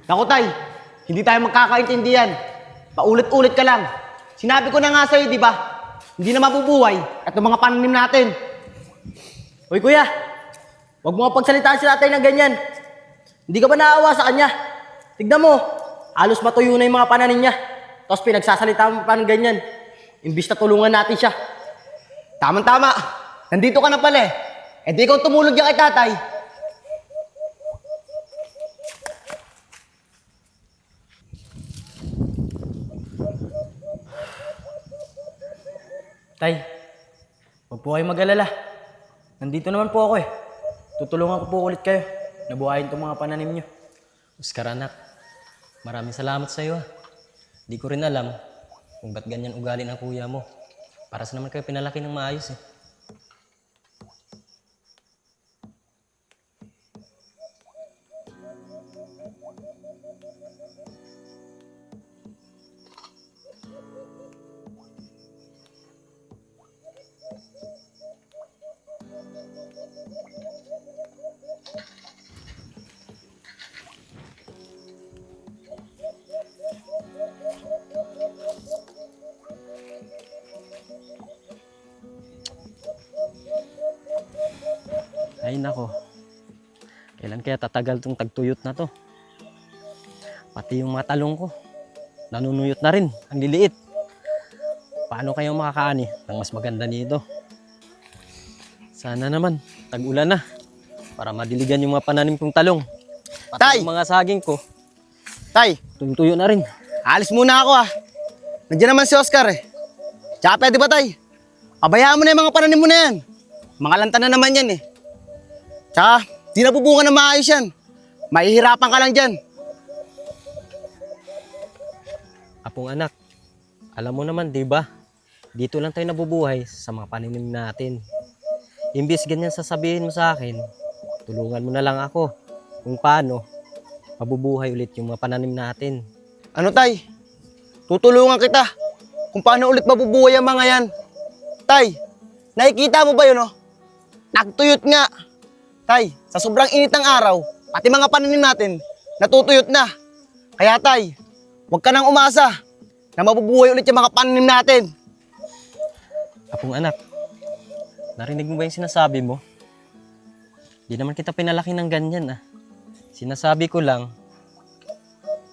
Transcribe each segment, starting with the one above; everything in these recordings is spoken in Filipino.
Naku tay, hindi tayo magkakaintindihan. Paulit-ulit ka lang. Sinabi ko na nga sa'yo, di ba? Hindi na mabubuhay at yung mga pananim natin. Hoy kuya, huwag mo pagsalitaan si tatay ng ganyan. Hindi ka ba naawa sa kanya? Tignan mo, halos matuyo na yung mga pananim niya. Tapos pinagsasalita mo pa ng ganyan. Imbis na tulungan natin siya. Tama-tama. Nandito ka na pala eh. Eh di ikaw tumulog yan kay tatay. Tay, huwag po kayong mag-alala. Nandito naman po ako eh. Tutulungan ko po ulit kayo. Nabuhayin itong mga pananim niyo. Oscar anak, maraming salamat sa iyo. Di ko rin alam kung ba't ganyan ugali ng kuya mo. Para sa naman kayo pinalaki ng maayos eh. Ay nako, kailan kaya tatagal tong tagtuyot na to? Pati yung mga talong ko, nanunuyot na rin, ang liliit. Paano kayo makakaani ng mas maganda nito? Sana naman, tag-ulan na, para madiligan yung mga pananim kong talong. Pati Tay! yung mga saging ko, Tay, tuyo na rin. alis muna ako ah. Nandiyan naman si Oscar eh. Tsaka pwede ba tay? Pabayaan mo na yung mga pananim mo na yan. Mga lanta na naman yan eh. Tsaka, di nabubunga na maayos yan. Mahihirapan ka lang dyan. Apong anak, alam mo naman 'di ba? Dito lang tayo nabubuhay sa mga paninim natin. Imbis ganyan sasabihin mo sa akin, tulungan mo na lang ako kung paano mabubuhay ulit yung mga pananim natin. Ano tay? Tutulungan kita kung paano ulit mabubuhay ang mga yan. Tay, nakikita mo ba yun oh? Nagtuyot nga. Tay, sa sobrang init ng araw, pati mga pananim natin, natutuyot na. Kaya tay, huwag ka nang umasa na mabubuhay ulit yung mga pananim natin. Apong anak, narinig mo ba yung sinasabi mo? Di naman kita pinalaki ng ganyan ah. Sinasabi ko lang,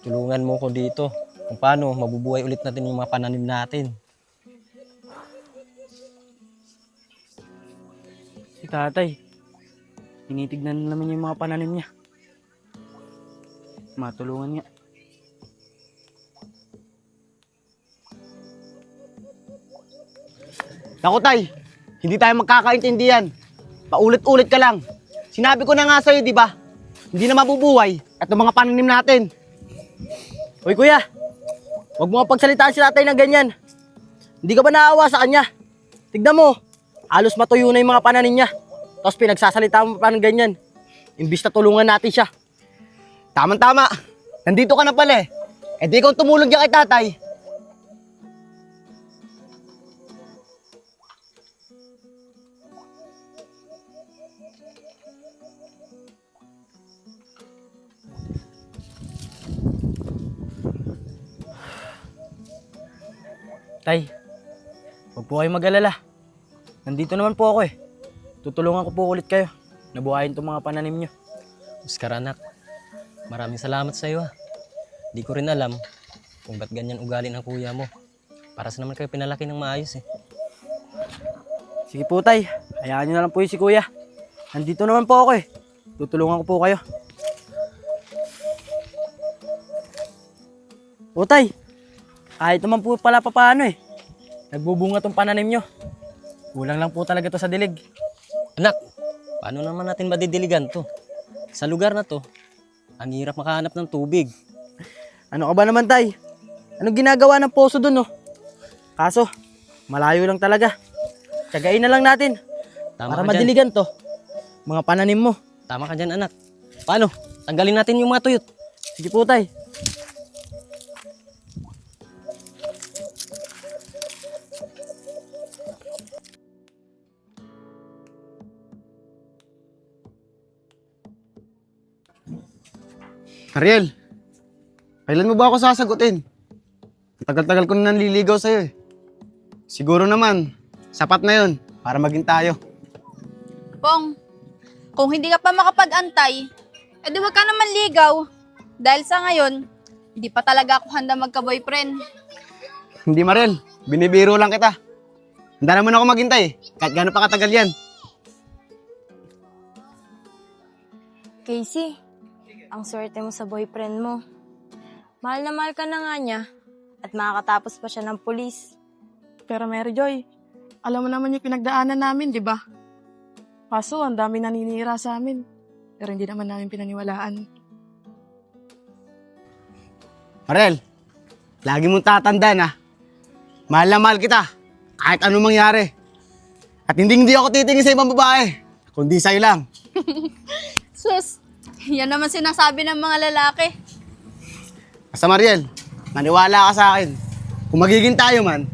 tulungan mo ko dito kung paano mabubuhay ulit natin yung mga pananim natin. Si tatay, tinitignan na naman yung mga pananim niya. Matulungan niya. Naku tay, hindi tayo magkakaintindihan. Paulit-ulit ka lang. Sinabi ko na nga sa'yo, di ba? Hindi na mabubuhay at yung mga pananim natin. Hoy kuya, huwag mo pagsalitaan si tatay ng ganyan. Hindi ka ba naawa sa kanya? Tignan mo, halos matuyo na yung mga pananim niya. Tapos pinagsasalita mo pa ng ganyan. Imbis na tulungan natin siya. Tama-tama. Nandito ka na pala eh. Eh di ikaw tumulog yan kay tatay. Tay, huwag po kayong mag-alala. Nandito naman po ako eh. Tutulungan ko po ulit kayo. Nabuhayin itong mga pananim niyo. Oscar anak, maraming salamat sa iyo. Di ko rin alam kung ba't ganyan ugali ng kuya mo. Para sa naman kayo pinalaki ng maayos eh. Sige po tay, hayaan niyo na lang po yung si kuya. Nandito naman po ako eh. Tutulungan ko po kayo. O tay, kahit naman po pala papaano eh. Nagbubunga tong pananim nyo. Kulang lang po talaga to sa dilig. Anak, paano naman natin madidiligan to? Sa lugar na to, ang hirap makahanap ng tubig. Ano ka ba naman tay? Anong ginagawa ng poso dun oh? Kaso, malayo lang talaga. Tsagain na lang natin. Tama Para ka dyan. madiligan to. Mga pananim mo. Tama ka dyan anak. Paano? Tanggalin natin yung mga tuyot. Sige po tay. Ariel, Kailan mo ba ako sasagutin? Tagal-tagal ko na nanliligaw sa'yo eh. Siguro naman, sapat na yun para maging tayo. Pong, kung hindi ka pa makapag-antay, edi wag ka naman ligaw. Dahil sa ngayon, hindi pa talaga ako handa magka-boyfriend. Hindi Mariel, binibiro lang kita. Handa naman ako maghintay eh, kahit gaano pa katagal yan. Casey, ang swerte mo sa boyfriend mo. Mahal na mahal ka na nga niya at makakatapos pa siya ng pulis. Pero Mary Joy, alam mo naman yung pinagdaanan namin, di ba? Kaso, ang dami naninira sa amin. Pero hindi naman namin pinaniwalaan. Mariel, lagi mong tatandaan ha. Mahal na mahal kita, kahit anong mangyari. At hindi ako titingin sa ibang babae, kundi sa'yo lang. Sus, yan naman sinasabi ng mga lalaki. Basta Mariel, maniwala ka sa akin. Kung magiging tayo man,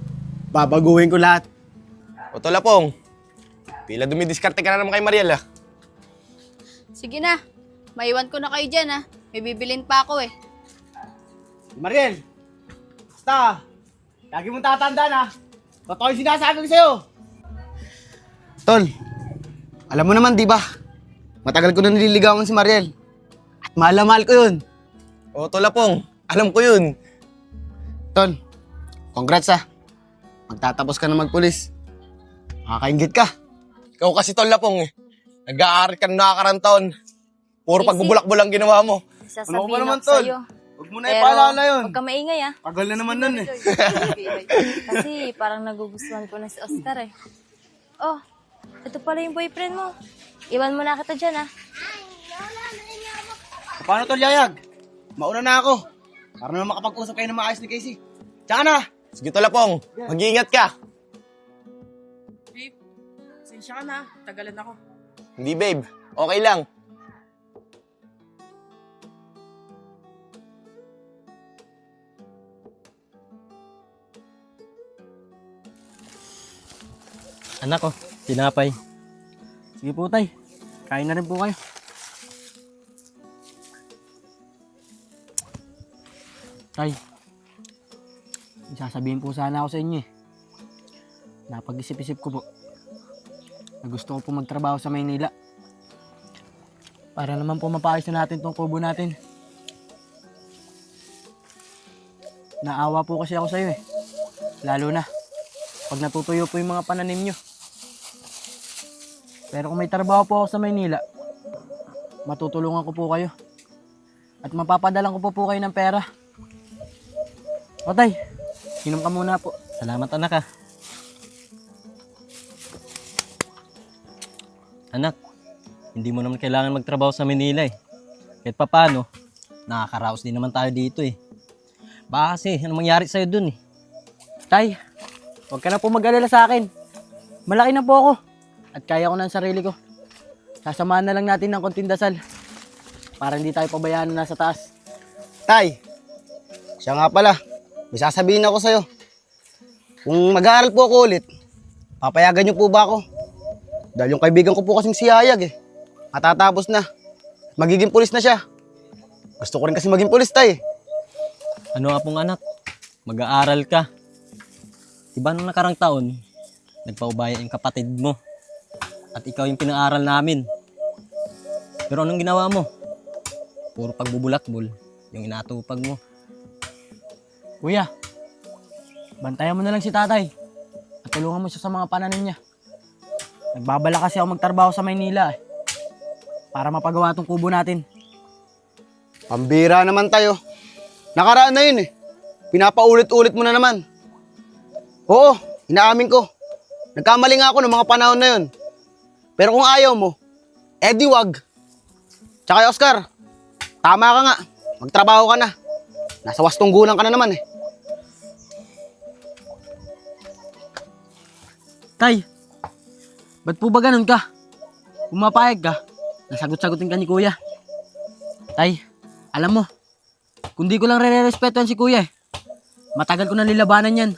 babaguhin ko lahat. O Tolapong, pila dumidiskarte ka na naman kay Mariel ah. Sige na, maiwan ko na kayo dyan ha. May bibilin pa ako eh. Mariel, basta, lagi mong tatandaan ha. Totoo yung sinasabi ko sa'yo. Tol, alam mo naman di ba? Matagal ko na nililigawan si Mariel. At mahal na mahal ko yun. O Tolapong, alam ko yun. Tol, congrats ha. Magtatapos ka na magpulis. Makakaingit ka. Ikaw kasi Tolapong eh. Nag-aaral ka na nakakarang taon. Puro Easy. pagbubulak-bulang ginawa mo. Ano ba Sasabihin naman, ako Tol? sa'yo. Huwag mo na Pero, ipaalala yun. huwag ka maingay ah. Tagal na naman nun eh. Kasi parang nagugustuhan ko na si Oscar eh. Oh, ito pala yung boyfriend mo. Iwan mo na kita dyan ah. Paano Tol Yayag? Mauna na ako. Para naman makapag-usap kayo ng maayos ni Casey. Tsaka na! Sige Tolapong, mag-iingat ka. Babe, sensya ka na. Tagalan ako. Hindi babe, okay lang. Anak ko, tinapay. Sige po, tay. Kain na rin po kayo. Tay, may sasabihin po sana ako sa inyo eh. Napag-isip-isip ko po na gusto ko po magtrabaho sa Maynila. Para naman po mapaayos na natin tong kubo natin. Naawa po kasi ako sa'yo eh. Lalo na pag natutuyo po yung mga pananim nyo. Pero kung may trabaho po ako sa Maynila, matutulungan ko po kayo. At mapapadalan ko po kayo ng pera. O tay, inom ka muna po. Salamat anak ah. Anak, hindi mo naman kailangan magtrabaho sa Manila eh. Kahit papano, nakakaraos din naman tayo dito eh. Baka kasi, ano mangyari sa'yo dun eh. Tay, huwag ka na po mag-alala sa akin. Malaki na po ako. At kaya ko na ang sarili ko. Sasamahan na lang natin ng konting dasal. Para hindi tayo pabayaan na nasa taas. Tay, siya nga pala. May sasabihin ako sa'yo. Kung mag-aaral po ako ulit, papayagan niyo po ba ako? Dahil yung kaibigan ko po kasing si Yayag eh. Matatapos na. Magiging pulis na siya. Gusto ko rin kasi maging pulis, tay. Ano nga pong anak, mag-aaral ka. Diba nung nakarang taon, nagpaubaya yung kapatid mo. At ikaw yung pinag-aaral namin. Pero anong ginawa mo? Puro pagbubulakbol, yung inatupag mo. Kuya, bantayan mo na lang si tatay. At tulungan mo siya sa mga pananim niya. Nagbabala kasi ako magtrabaho sa Maynila eh. Para mapagawa tong kubo natin. Pambira naman tayo. Nakaraan na yun eh. Pinapaulit-ulit mo na naman. Oo, inaamin ko. Nagkamali nga ako ng mga panahon na yun. Pero kung ayaw mo, edi wag. Tsaka Oscar, tama ka nga. Magtrabaho ka na. Nasa wastong gulang ka na naman eh. Tay, ba't po ba ganun ka? Pumapayag ka, nasagot-sagutin ka ni kuya. Tay, alam mo, kung di ko lang re-respetuhan si kuya eh, matagal ko nang lilabanan yan.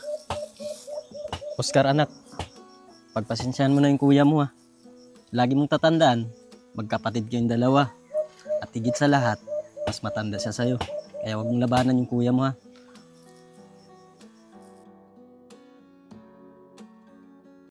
Oscar anak, pagpasensyahan mo na yung kuya mo ha. Lagi mong tatandaan, magkapatid kayong dalawa. At higit sa lahat, Mas matanda siya sa'yo. Kaya wag mong labanan yung kuya mo ha.